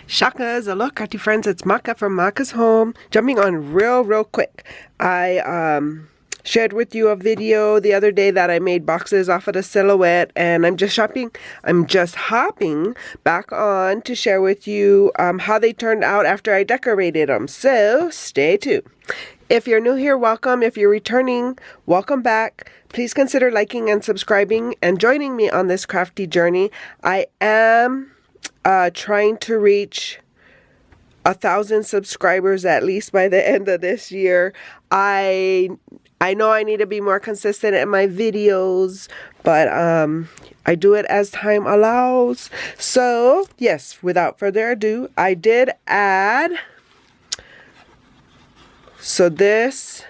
Shakas, aloha crafty friends, it's Maka from Makaz Home. Jumping on real quick. I shared with you a video the other day that I made boxes off of the silhouette, and I'm just hopping back on to share with you how they turned out after I decorated them. So stay tuned. If you're new here, welcome. If you're returning, welcome back. Please consider liking and subscribing and joining me on this crafty journey. I am trying to reach 1,000 subscribers at least by the end of this year. I know I need to be more consistent in my videos, but I do it as time allows. So yes, without further ado, I did add this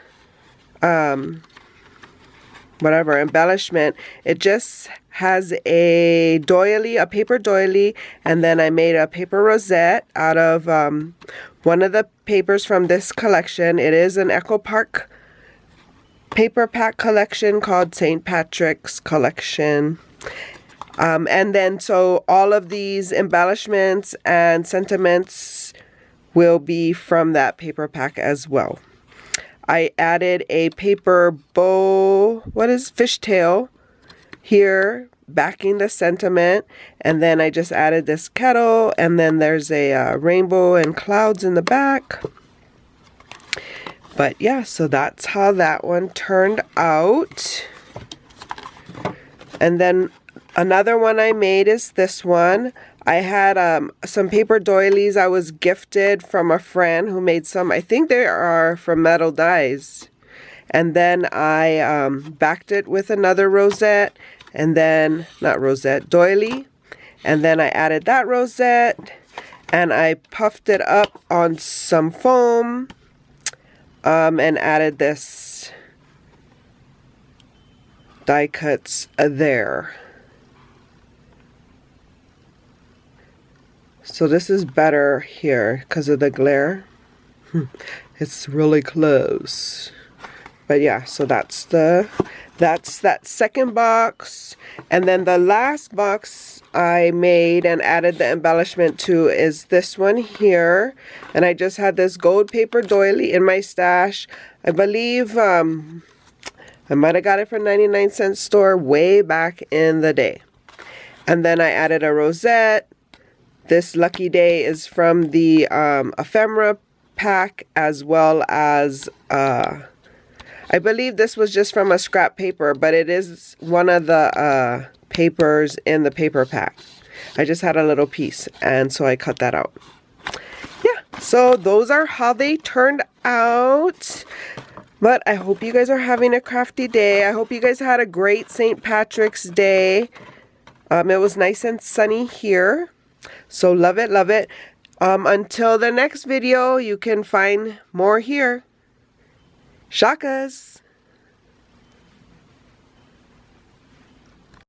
whatever embellishment. It just has a doily, a paper doily, and then I made a paper rosette out of one of the papers from this collection. It is an Echo Park paper pack collection called St. Patrick's collection. And then so all of these embellishments and sentiments will be from that paper pack as well. I added a paper bow, fishtail here, backing the sentiment, and then I just added this kettle, and then there's a rainbow and clouds in the back. But yeah, so that's how that one turned out. And then another one I made is this one. I had some paper doilies I was gifted from a friend who made some. I think they are from metal dies. And then I backed it with another rosette, and then, not rosette, doily. And then I added that rosette, and I puffed it up on some foam, and added this die cuts there. So this is better here because of the glare. It's really close. But yeah, so that's that second box. And then the last box I made and added the embellishment to is this one here. And I just had this gold paper doily in my stash. I believe I might have got it from 99-cent store way back in the day. And then I added a rosette. This Lucky Day is from the ephemera pack, as well as I believe this was just from a scrap paper, but it is one of the papers in the paper pack. I just had a little piece, and so I cut that out. Yeah, so those are how they turned out. But I hope you guys are having a crafty day. I hope you guys had a great St. Patrick's Day. It was nice and sunny here. So love it, love it. Until the next video, you can find more here. Shakas!